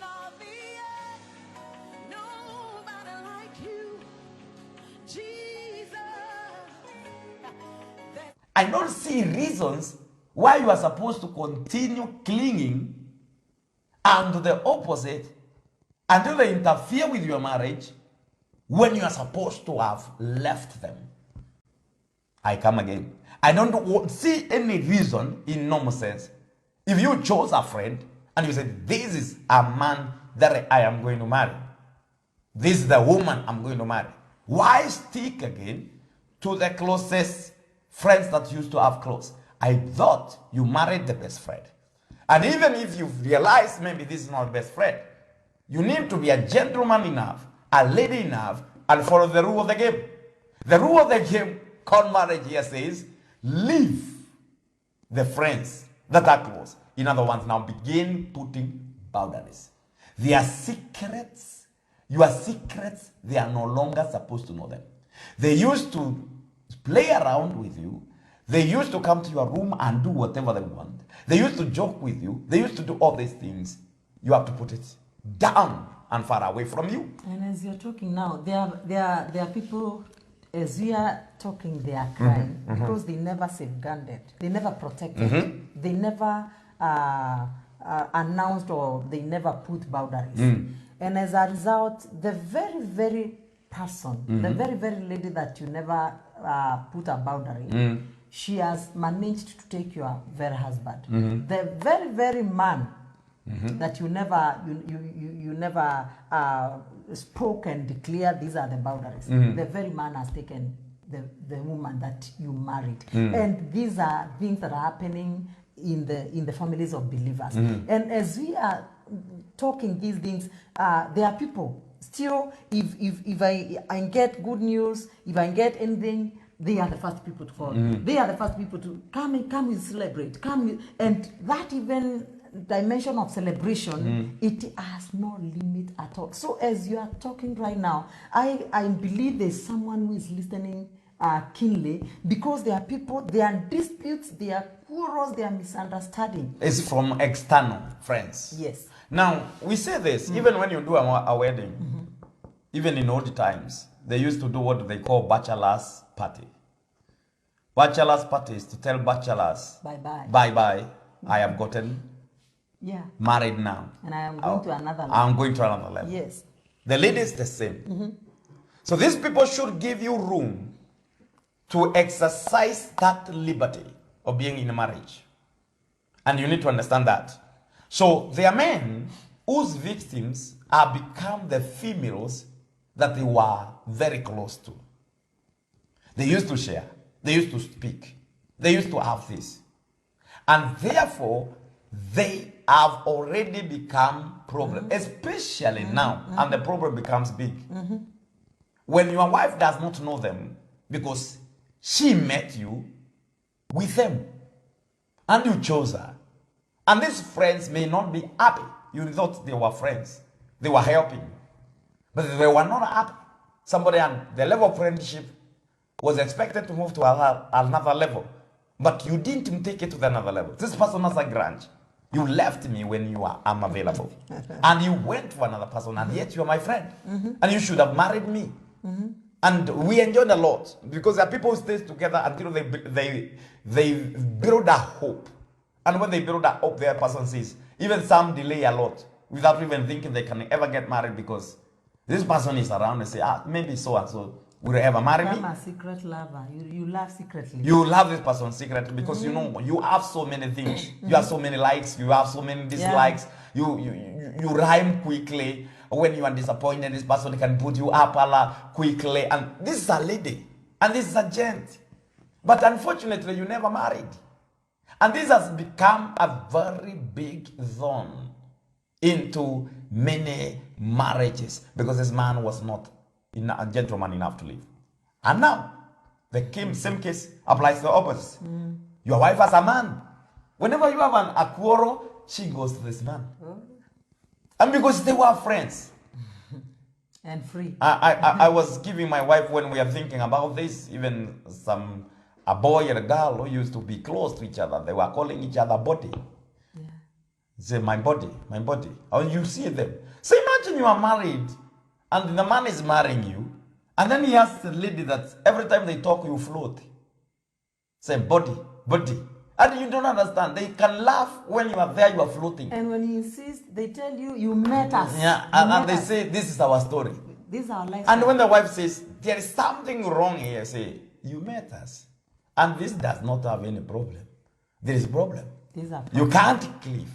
all the earth, nobody like you, Jesus. I don't see reasons why you are supposed to continue clinging and do the opposite until they interfere with your marriage when you are supposed to have left them. I come again. I don't see any reason in normal sense. If you chose a friend and you said, this is a man that I am going to marry, this is the woman I'm going to marry, why stick again to the closest friends that used to have close? I thought you married the best friend. And even if you realize maybe this is not the best friend, you need to be a gentleman enough, a lady enough, and follow the rule of the game. The rule of the game called marriage here says, leave the friends that are close. In other words, now begin putting boundaries. Their secrets, your secrets, they are no longer supposed to know them. They used to play around with you. They used to come to your room and do whatever they want. They used to joke with you. They used to do all these things. You have to put it down and far away from you. And as you're talking now, there are people, as we are talking, they are crying because they never safeguarded, they never protected, they never announced, or they never put boundaries. And as a result, the very, very person, the very, very lady that you never put a boundary, she has managed to take your very husband. The very, very man that you never you never spoke and declared these are the boundaries. The very man has taken the woman that you married, and these are things that are happening in the families of believers. And as we are talking these things, there are people still. If I get good news, if I get anything, they are the first people to call. They are the first people to come and celebrate. And that even dimension of celebration, it has no limit at all. So as you are talking right now, I believe there's someone who is listening keenly, because there are people, there are disputes, there are quarrels, there are misunderstanding. It's from external friends. Yes. Now, we say this, even when you do a wedding, even in old times, they used to do what they call bachelor's party. Bachelor's party is to tell bachelors, Bye-bye. Bye-bye, I have gotten married now. And I am going to another level. I'm going to another level. Yes. The lady is the same. So these people should give you room to exercise that liberty of being in a marriage. And you need to understand that. So there are men whose victims have become the females that they were very close to. They used to share. They used to speak. They used to have this. And therefore, they have already become problem, especially now, and the problem becomes big. When your wife does not know them, because she met you with them, and you chose her, and these friends may not be happy. You thought they were friends. They were helping you. But they were not happy. Somebody on the level of friendship was expected to move to another level. But you didn't take it to another level. This person has a grudge. You left me when you are unavailable. And you went to another person, and yet you are my friend. And you should have married me. And we enjoyed a lot, because there are people who stay together until they build a hope. And when they build that hope, their person says, even some delay a lot without even thinking they can ever get married, because this person is around and say, maybe so and so will ever marry me. I'm a secret lover. You love secretly. You love this person secretly because you know you have so many things. You have so many likes. You have so many dislikes. You rhyme quickly. When you are disappointed, this person can put you up quickly. And this is a lady. And this is a gent. But unfortunately, you never married. And this has become a very big zone into many marriages, because this man was not a gentleman enough to live. And now, the same case applies to the opposite. Your wife has a man. Whenever you have a quarrel, she goes to this man. And because they were friends. And free. I was giving my wife, when we are thinking about this, even a boy and a girl who used to be close to each other, they were calling each other body. Say, my body, my body. Or you see them. So imagine you are married and the man is marrying you, and then he has a lady that every time they talk, you float. Say, body, body. And you don't understand. They can laugh when you are there, you are floating. And when he insists, they tell you, you met us. Yeah, and they say, this is our story. This is our life. And when the wife says, there is something wrong here, say, you met us. And this does not have any problem. There is a problem. You can't cleave.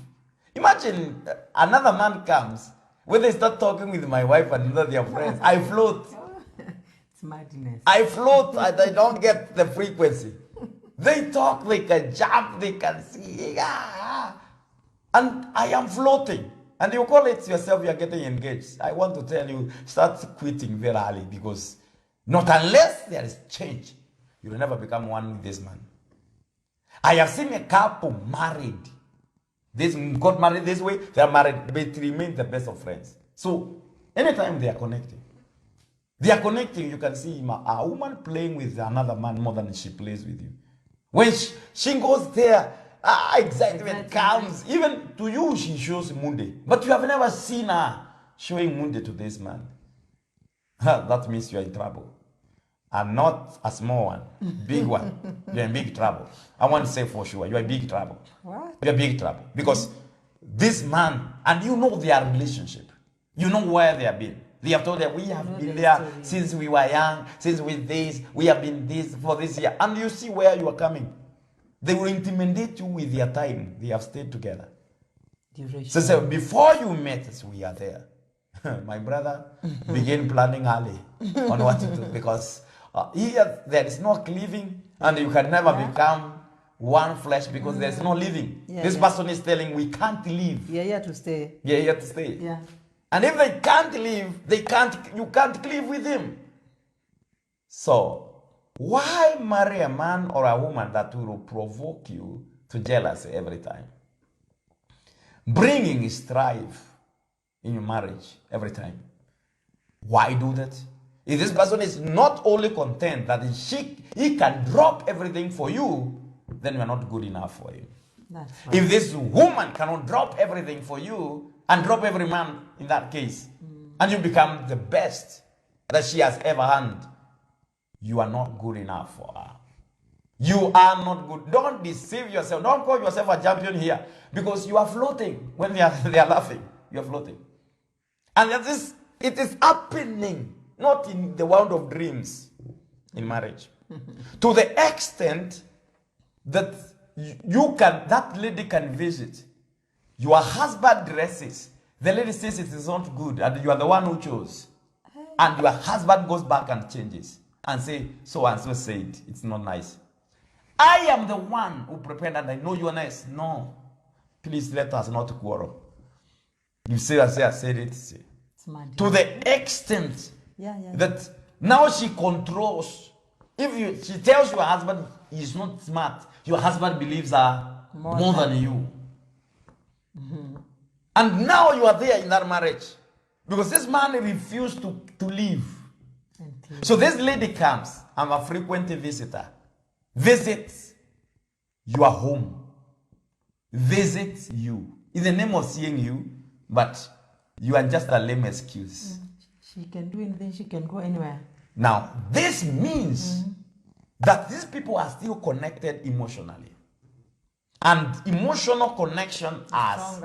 Imagine another man comes, when they start talking with my wife and their friends, I float. It's madness. I float, I don't get the frequency. They talk, they can jump, they can see. And I am floating. And you call it yourself, you are getting engaged. I want to tell you, start quitting very early, because not unless there is change, you will never become one with this man. I have seen a couple married. This got married this way, they are married, but it remain the best of friends. So anytime they are connecting, you can see a woman playing with another man more than she plays with you. When she goes there, excitement comes. Even to you, she shows Monday. But you have never seen her showing Monday to this man. That means you are in trouble. And not a small one, big one. You're in big trouble. I want to say for sure, you're in big trouble. What? You're in big trouble. Because this man, and you know their relationship. You know where they have been. They have told that we have been there since we were young, since with this, we have been this for this year. And you see where you are coming. They will intimidate you with their time. They have stayed together. So before you met us, we are there. My brother began planning early on what to do, because here there is no cleaving, and you can never become one flesh, because there's no living. This person is telling, we can't live. You're here to stay. You're here to stay. Yeah. And if they can't live, you can't live with him. So, why marry a man or a woman that will provoke you to jealousy every time? Bringing strife in your marriage every time. Why do that? If this person is not only content that he can drop everything for you, then you are not good enough for him. That's right. If this woman cannot drop everything for you, and drop every man in that case, and you become the best that she has ever had, you are not good enough for her. You are not good. Don't deceive yourself. Don't call yourself a champion here, because you are floating when they are laughing. You are floating. And it is happening, not in the world of dreams in marriage. To the extent that that lady can visit. Your husband dresses. The lady says it is not good, and you are the one who chose. And your husband goes back and changes and say, so and so said, it's not nice. I am the one who prepared, and I know you are nice. No. Please let us not quarrel. You say, I said it. To the extent that now she controls. If she tells your husband he's not smart, your husband believes her more than you. And now you are there in that marriage, because this man refused to leave. So this lady comes. I'm a frequent visitor. Visits your home. Visits you in the name of seeing you, but you are just a lame excuse. She can do anything. She can go anywhere. Now, this means that these people are still connected emotionally. And emotional connection has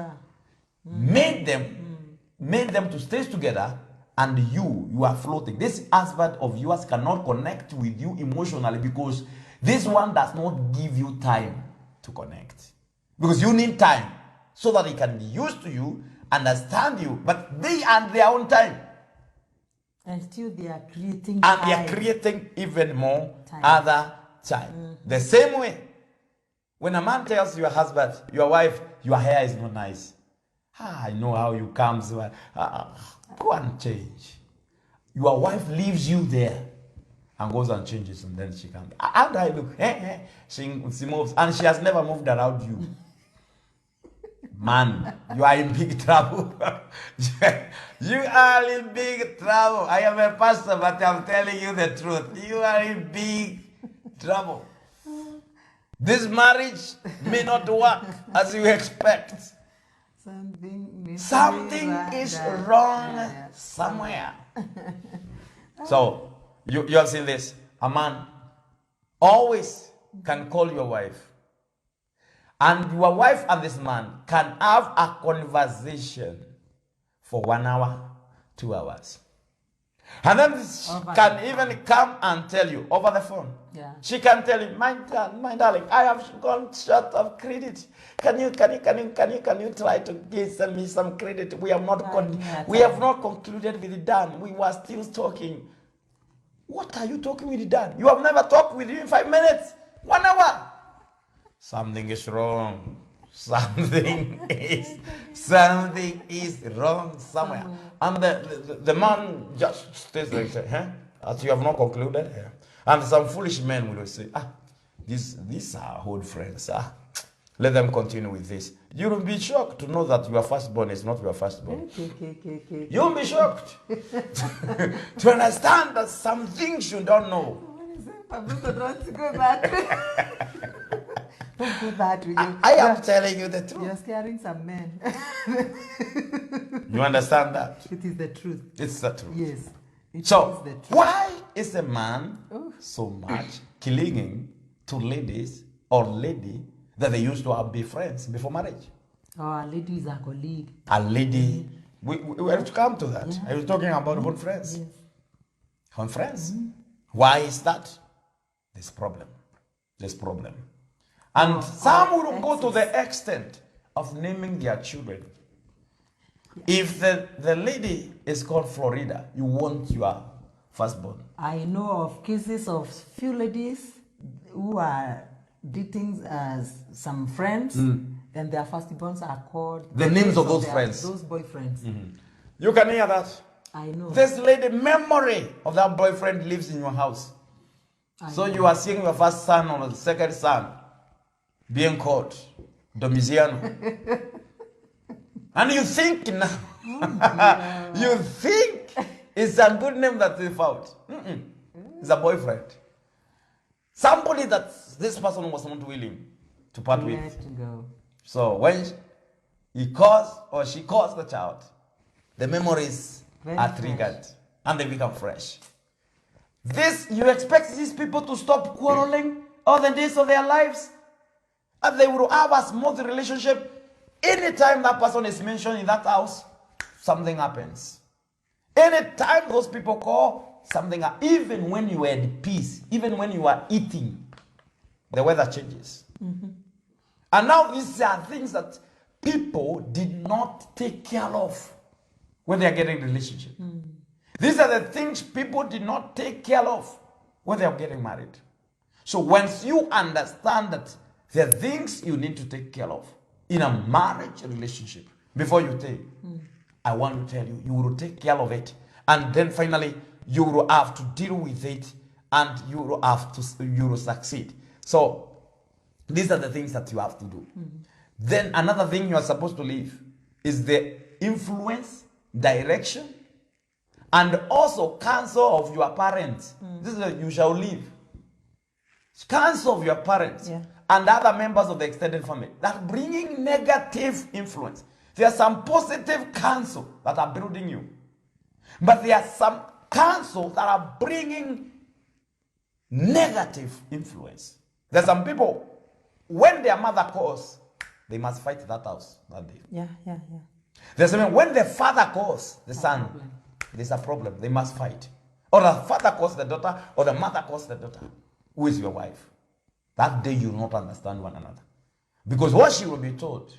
made them to stay together, and you are floating. This husband of yours cannot connect with you emotionally, because this one does not give you time to connect. Because you need time so that he can be used to you, understand you, but they are their own time. And still they are creating And they are creating even more other time. The same way, when a man tells your husband, your wife, your hair is not nice. I know how you come. Go and change. Your wife leaves you there and goes and changes, and then she comes. How do I look? She moves, and she has never moved around you. Man, you are in big trouble. You are in big trouble. I am a pastor, but I'm telling you the truth. You are in big trouble. This marriage may not work as you expect. Something is wrong somewhere. So, you have seen this. A man always can call your wife. And your wife and this man can have a conversation for 1 hour, 2 hours. And then she can even come and tell you over the phone. Yeah. She can tell you, my darling, I have gone short of credit. Can you try to send me some credit? We have not concluded with Dan. We were still talking. What are you talking with Dan? You have never talked with him in 5 minutes, 1 hour. Something is wrong. Something is wrong somewhere. And the man just stays there and says, huh? As you have not concluded here. And some foolish men will say, these are old friends. Let them continue with this. You will be shocked to know that your firstborn is not your firstborn. You will be shocked to understand that some things you don't know. Don't do that with you. I am telling you the truth. You're scaring some men. You understand that? It is the truth. It's the truth. Yes. It is So, the truth. why is a man so much clinging to ladies or lady that they used to be friends before marriage? Oh, a lady is a colleague. A lady, we have to come to that. Yeah. I was talking about own friends. Yes. Own friends. Why is that? This problem. And some will go to the extent of naming their children. If the lady is called Florida, you want your firstborn. I know of cases of few ladies who are dating some friends, and their firstborns are called The names of those friends. Those boyfriends. You can hear that. I know. This lady, memory of that boyfriend lives in your house. So you are seeing your first son or the second son being called Domitiano. And you think now, you think it's a good name that they found. It's a boyfriend. Somebody that this person was not willing to part with. Let go. So when he calls or she calls the child, the memories are triggered and they become fresh. This, you expect these people to stop quarreling all the days of their lives? And they will have a smooth relationship. Anytime that person is mentioned in that house, something happens. Anytime those people call, something happens. Even when you are at peace, even when you are eating, the weather changes. And now these are things that people did not take care of when they are getting a relationship. These are the things people did not take care of when they are getting married. So once you understand that there are things you need to take care of in a marriage relationship, before you take, I want to tell you, you will take care of it. And then finally, you will have to deal with it and you will succeed. So these are the things that you have to do. Then another thing you are supposed to leave is the influence, direction, and also counsel of your parents. This is what you shall leave. Counsel of your parents and other members of the extended family that bringing negative influence. There are some positive counsel that are building you, but there are some counsel that are bringing negative influence. There are some people, when their mother calls, they must fight that house that day. Yeah. There's something, when the father calls the son, there's a problem. They must fight. Or the father calls the daughter, or the mother calls the daughter. Who is your wife? That day you will not understand one another. Because what she will be told,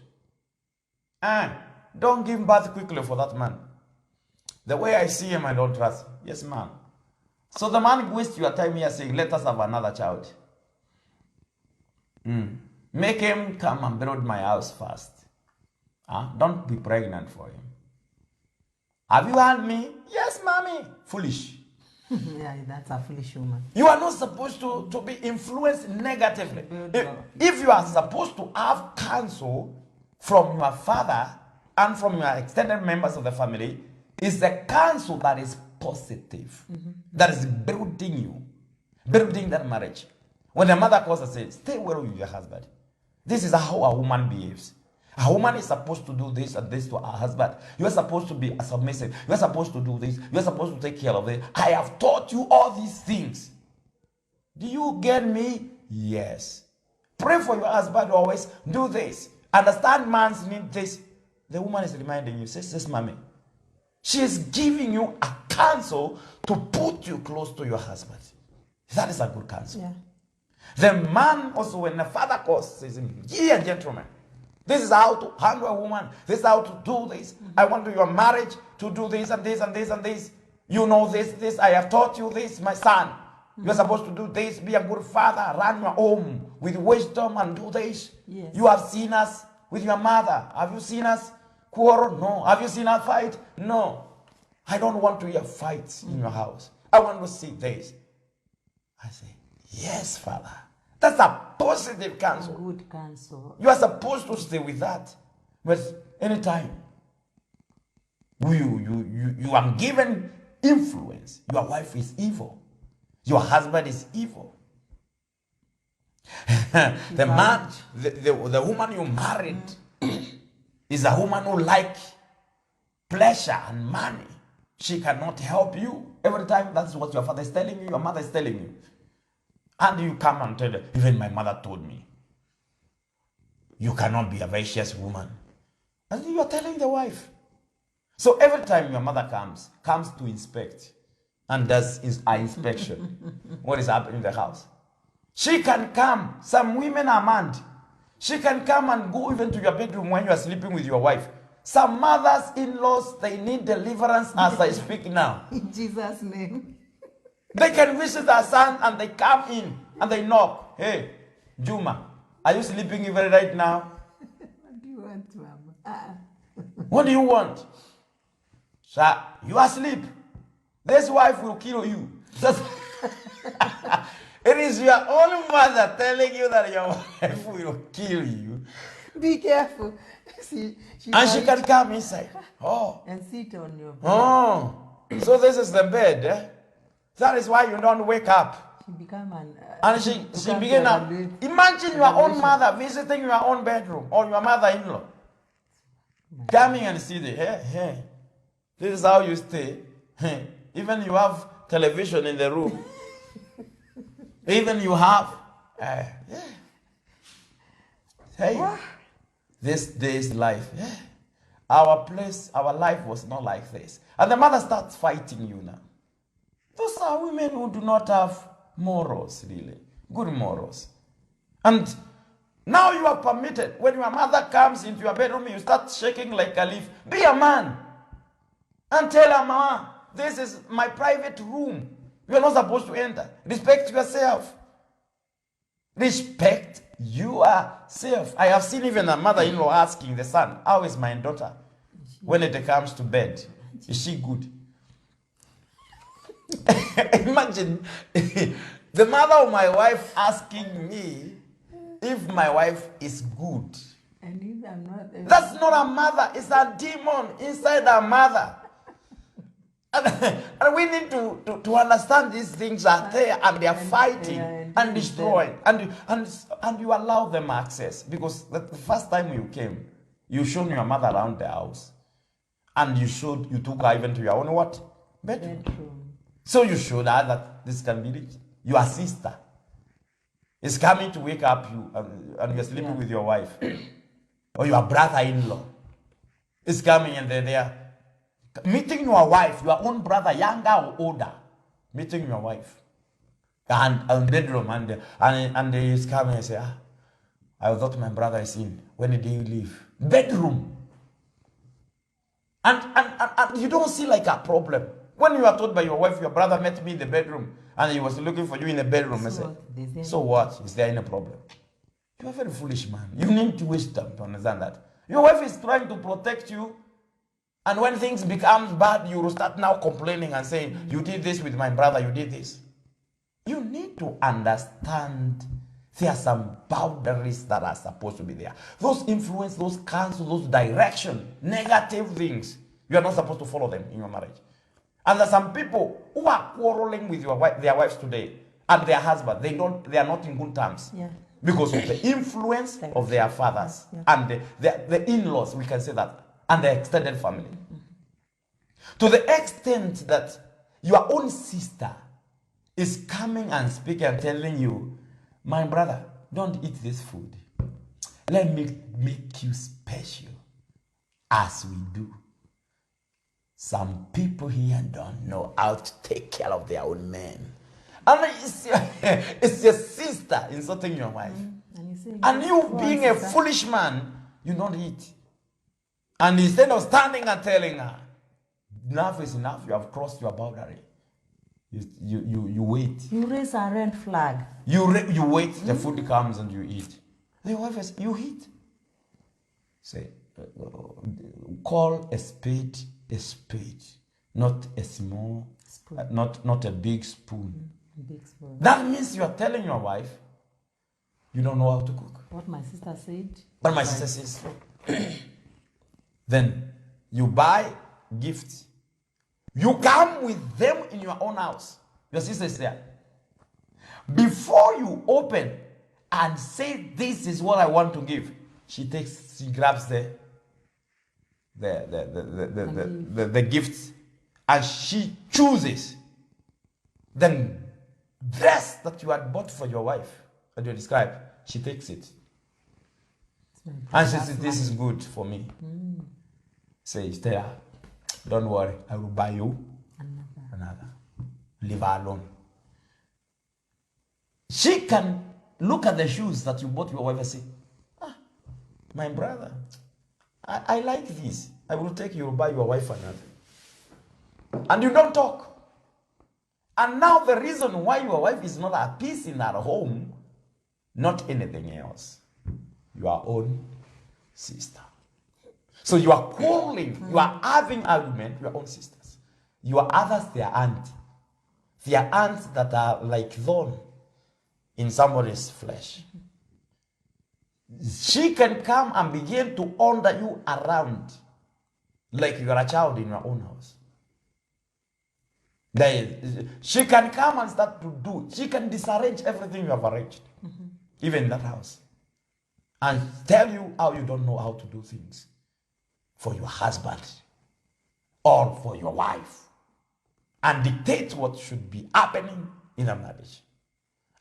don't give birth quickly for that man. The way I see him, I don't trust him. Yes, ma'am. So the man wastes your time here saying, let us have another child. Make him come and build my house first. Don't be pregnant for him. Have you heard me? Yes, mommy. Foolish. Yeah, that's a foolish woman. You are not supposed to be influenced negatively. If you are supposed to have counsel from your father and from your extended members of the family, it's a counsel that is positive, that is building you, building that marriage. When the mother calls and says, stay well with your husband. This is how a woman behaves. A woman is supposed to do this and this to her husband. You are supposed to be submissive. You are supposed to do this. You are supposed to take care of it. I have taught you all these things. Do you get me? Yes. Pray for your husband always. Do this. Understand man's need this. The woman is reminding you, says, mommy. She is giving you a counsel to put you close to your husband. That is a good counsel. Yeah. The man also, when the father calls, says, yeah, gentlemen, this is how to handle a woman. This is how to do this. I want your marriage to do this and this and this and this. You know this. I have taught you this, my son. You're supposed to do this. Be a good father. Run your home with wisdom and do this. Yes. You have seen us with your mother. Have you seen us quarrel? No. Have you seen us fight? No. I don't want to hear fights in your house. I want to see this. I say, yes, Father. That's a positive counsel. Good counsel. You are supposed to stay with that. But anytime you are given influence, your wife is evil. Your husband is evil. The man, the woman you married is a woman who likes pleasure and money. She cannot help you. Every time that's what your father is telling you, your mother is telling you. And you come and tell her, even my mother told me, you cannot be a vicious woman. And you are telling the wife. So every time your mother comes to inspect and does an inspection, what is happening in the house? She can come. Some women are mad. She can come and go even to your bedroom when you are sleeping with your wife. Some mothers-in-laws, they need deliverance as I speak now. In Jesus' name. They can visit their son and they come in and they knock. Hey, Juma, are you sleeping even right now? What do you want, Mama? What do you want? Sir, you are asleep. This wife will kill you. It is your own mother telling you that your wife will kill you. Be careful. See, she can come inside. Oh. and sit on your bed. Oh. So this is the bed. Eh? That is why you don't wake up. She become an... And she began now. Imagine your own mother visiting your own bedroom or your mother-in-law. Coming and see the, hey. This is how you stay. Even you have television in the room. Even you have, hey, this day's life. Yeah. Our life was not like this. And the mother starts fighting you now. Those are women who do not have morals, really. Good morals. And now you are permitted. When your mother comes into your bedroom, you start shaking like a leaf. Be a man. And tell her, Mama, this is my private room. You are not supposed to enter. Respect yourself. Respect yourself. I have seen even a mother-in-law asking the son, how is my daughter? When it comes to bed, is she good? Imagine the mother of my wife asking me if my wife is good. And if I'm not... That's not a mother. It's a demon inside a mother. And we need to understand these things are there and they are fighting and destroying. And you allow them access. Because the first time you came, you showed your mother around the house. And you took her even to your own what? Bedroom. So you showed her that this can be reached. Your sister is coming to wake up you and you're sleeping with your wife. Or your brother-in-law is coming and they're there. Meeting your wife, your own brother, younger or older, meeting your wife, and bedroom, and he is coming and say, I thought my brother is in. When did he leave? Bedroom. And you don't see like a problem. When you are told by your wife, your brother met me in the bedroom, and he was looking for you in the bedroom, I said, so what? Is there any problem? You are a very foolish man. You need wisdom to understand that. Your wife is trying to protect you. And when things become bad, you will start now complaining and saying, you did this with my brother, you did this. You need to understand there are some boundaries that are supposed to be there. Those influence, those counsel, those direction, negative things, you are not supposed to follow them in your marriage. And there are some people who are quarreling with their wives today and their husband. They are not in good terms. Yeah. because of the influence of their fathers Yeah. and the in-laws, we can say that, and the extended family. To the extent that your own sister is coming and speaking and telling you, my brother, don't eat this food. Let me make you special, as we do. Some people here don't know how to take care of their own men. And it's your sister insulting your wife. And you being a foolish man, you don't eat. And instead of standing and telling her, enough is enough, you have crossed your boundary. You wait. You raise a red flag. You wait, the food comes and you eat. The wife says, you eat. Say, call a spade, not a small, not a big spoon. Big spoon. That means you are telling your wife, you don't know how to cook. What my sister said. What my sister says. Then you buy gifts. You come with them in your own house. Your sister is there. Before you open and say, this is what I want to give, she grabs the gifts and she chooses the dress that you had bought for your wife that you described. She takes it. And she says, this is good for me. Say, Stella, don't worry, I will buy you another. Leave her alone. She can look at the shoes that you bought your wife and say, my brother, I like this. I will take you, buy your wife another. And you don't talk. And now the reason why your wife is not at peace in her home, not anything else, your own sister. So you are quarreling, you are having argument, your own sisters. Your others, their aunt. Their aunts that are like thorn in somebody's flesh. She can come and begin to order you around like you are a child in your own house. She can come and start to do, she can disarrange everything you have arranged, even in that house, and tell you how you don't know how to do things for your husband or for your wife, and dictate what should be happening in a marriage.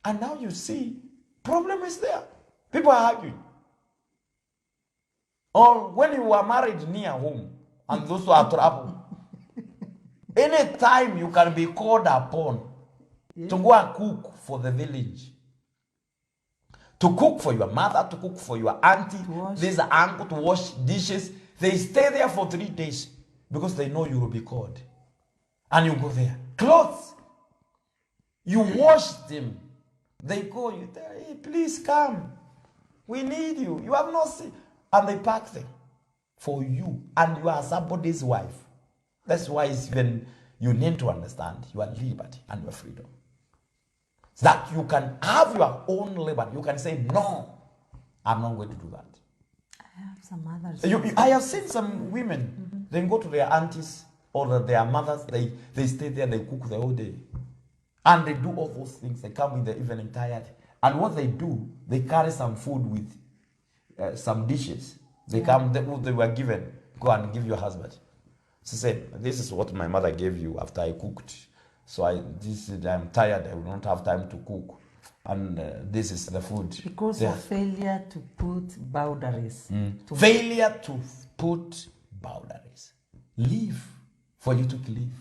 And now you see, problem is there. People are arguing. Or when you are married near home, and those who are trouble, anytime you can be called upon to go and cook for the village, to cook for your mother, to cook for your auntie, there's an uncle to wash dishes. They stay there for 3 days because they know you will be called. And you go there. Clothes, you wash them. They go, you tell, hey, please come. We need you. You have not seen. And they pack them for you. And you are somebody's wife. That's why it's even you need to understand your liberty and your freedom. That you can have your own liberty. You can say, no, I'm not going to do that. I have some others. I have seen some women, they go to their aunties or their mothers, they stay there, they cook the whole day. And they do all those things. They come in the evening tired. And what they do, they carry some food with some dishes. They come, they were given, go and give your husband. She said, this is what my mother gave you after I cooked. So I'm tired, I will not have time to cook. And this is the food. Because of failure to put boundaries. Failure to put boundaries. Leave for you to live.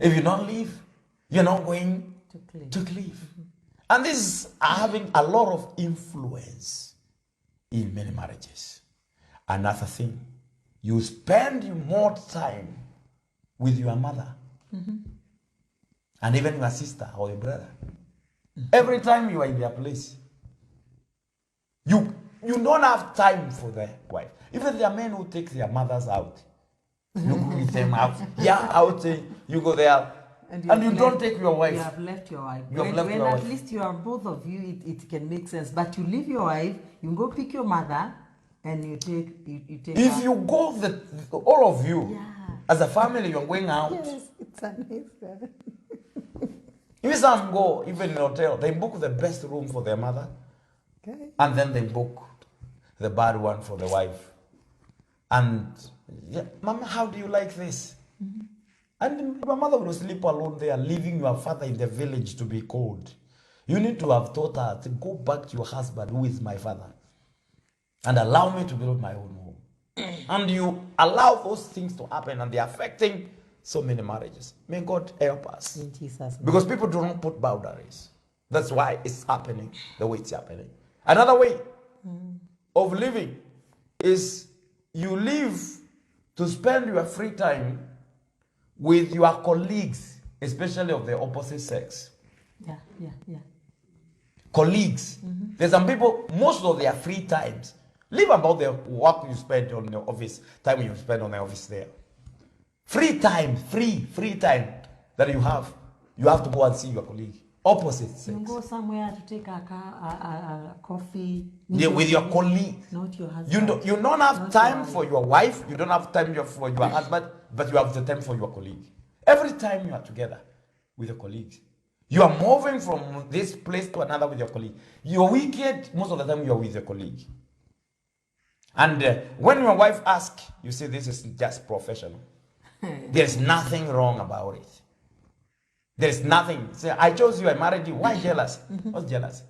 If you don't leave, you're not going to live. And this is having a lot of influence in many marriages. Another thing, you spend more time with your mother and even your sister or your brother. Every time you are in their place, you don't have time for their wife. Even there are men who take their mothers out. You go with them out. Out. You go there. And you don't take your wife. You have left your wife. You have left when your at wife. least you are both of you, it can make sense. But you leave your wife, you go pick your mother, and you take If her. you go, all of you, as a family, you're going out. Yes, it's a nice. If some go, even in a hotel, they book the best room for their mother. Okay. And then they book the bad one for the wife. And, yeah, Mama, how do you like this? And my mother will sleep alone there, leaving your father in the village to be cold. You need to have taught her to go back to your husband, who is my father, and allow me to build my own home. And you allow those things to happen, and they're affecting so many marriages. May God help us. In Jesus' name. Because people do not put boundaries. That's why it's happening the way it's happening. Another way of living is you live to spend your free time with your colleagues, especially of the opposite sex. Yeah. Colleagues. There's some people, most of their free times, live about the work you spend on your office, time you spend on the office there. Free time that you have to go and see your colleague. Opposite sex. You go somewhere to take a coffee. Yeah, with your colleague. Not your husband. You don't have Not time your for your wife, you don't have time for your husband, but you have the time for your colleague. Every time you are together with your colleagues, you are moving from this place to another with your colleague. Your weekend, most of the time you are with your colleague. And when your wife asks, you say this is just professional. There's nothing wrong about it. There's nothing. Say, I chose you, I married you. Why jealous? What's jealous?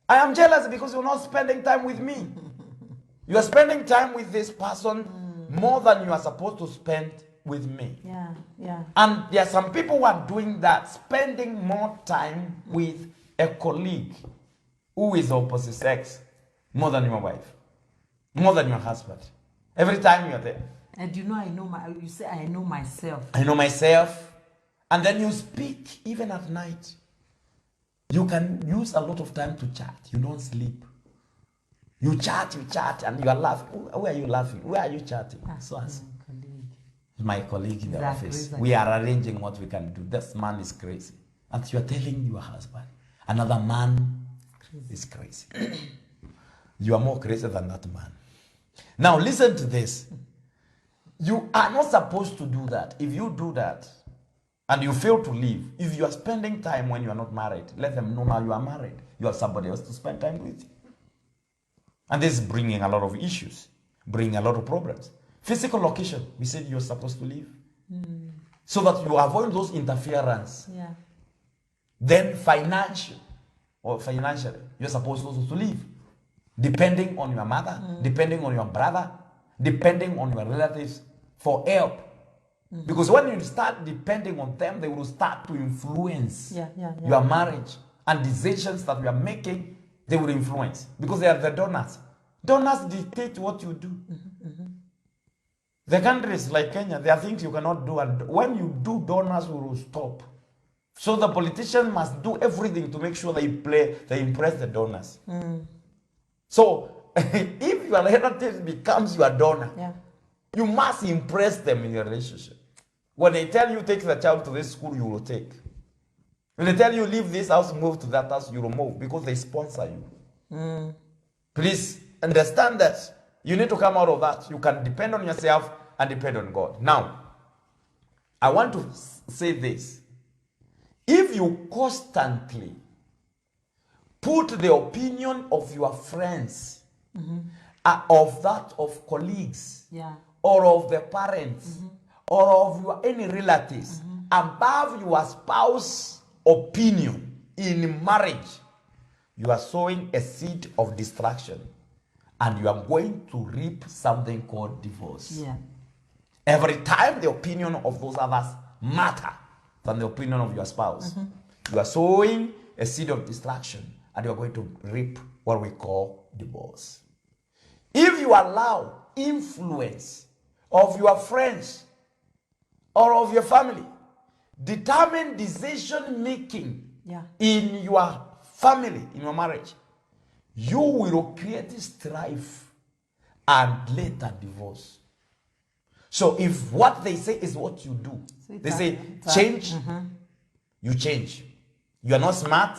I am jealous because you're not spending time with me. You are spending time with this person more than you are supposed to spend with me. Yeah. And there are some people who are doing that, spending more time with a colleague who is opposite sex more than your wife, more than your husband. Every time you're there. And you say, I know myself. I know myself. And then you speak even at night. You can use a lot of time to chat. You don't sleep. You chat, and you are laughing. Where are you laughing? Where are you chatting? So as my colleague in the office, we are arranging what we can do. This man is crazy. And you are telling your husband, another man is crazy. You are more crazy than that man. Now listen to this. You are not supposed to do that. If you do that, and you fail to leave, if you are spending time when you are not married, let them know now you are married. You have somebody else to spend time with. And this is bringing a lot of issues, bringing a lot of problems. Physical location, we said you're supposed to leave. So that you avoid those interference. Yeah. Then financially, you're supposed also to leave. Depending on your mother, depending on your brother, depending on your relatives for help. Because when you start depending on them, they will start to influence your marriage. And decisions that you are making, they will influence. Because they are the donors. Donors dictate what you do. The countries like Kenya, there are things you cannot do. And when you do, donors will stop. So the politician must do everything to make sure they impress the donors. So if your relative becomes your donor, you must impress them in your relationship. When they tell you take the child to this school, you will take. When they tell you leave this house, move to that house, you will move because they sponsor you. Please understand that you need to come out of that. You can depend on yourself and depend on God. Now, I want to say this. If you constantly put the opinion of your friends, of that of colleagues, or of the parents, or of any relatives, above your spouse's opinion in marriage, you are sowing a seed of distraction, and you are going to reap something called divorce. Every time the opinion of those others matter than the opinion of your spouse, you are sowing a seed of distraction, and you are going to reap what we call divorce. If you allow influence of your friends or of your family determine decision making in your family, in your marriage, you will create strife and later divorce. So if what they say is what you do, they say change, you change. You are not smart,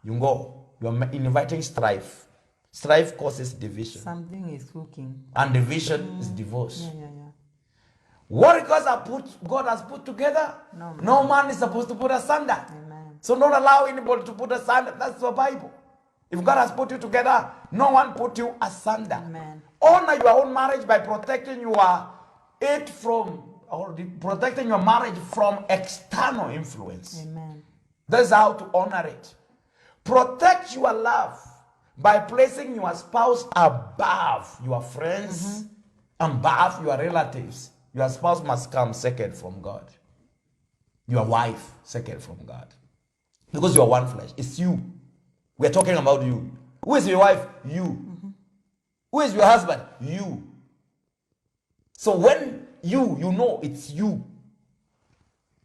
you go. You are inviting strife. Strife causes division. Something is cooking. And division is divorce. What God has put together, no man is supposed to put asunder. So don't allow anybody to put asunder. That's the Bible. If God has put you together, no one put you asunder. Amen. Honor your own marriage by protecting protecting your marriage from external influence. Amen. That's how to honor it. Protect your love by placing your spouse above your friends, above your relatives. Your spouse must come second from God. Your wife second from God. Because you are one flesh. It's you. We're talking about you. Who is your wife? You. Who is your husband? You. So when you know it's you,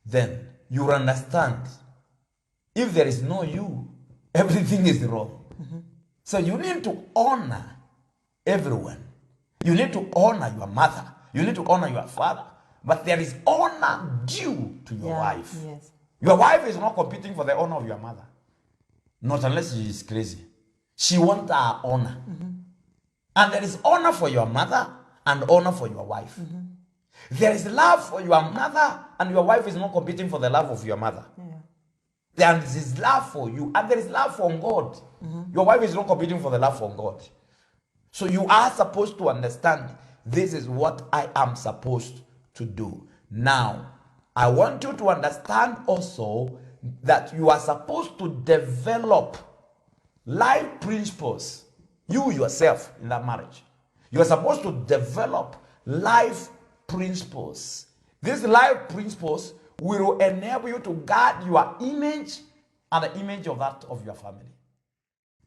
then you understand. If there is no you, everything is wrong. So you need to honor everyone. You need to honor your mother. You need to honor your father. But there is honor due to your wife. Yes. Your wife is not competing for the honor of your mother. Not unless she is crazy. She wants our honor. And there is honor for your mother and honor for your wife. There is love for your mother, and your wife is not competing for the love of your mother. Yeah. There is love for you, and there is love for God. Your wife is not competing for the love for God. So you are supposed to understand this is what I am supposed to do. Now, I want you to understand also that you are supposed to develop life principles, you yourself in that marriage. You are supposed to develop life principles. These life principles will enable you to guard your image and the image of that of your family.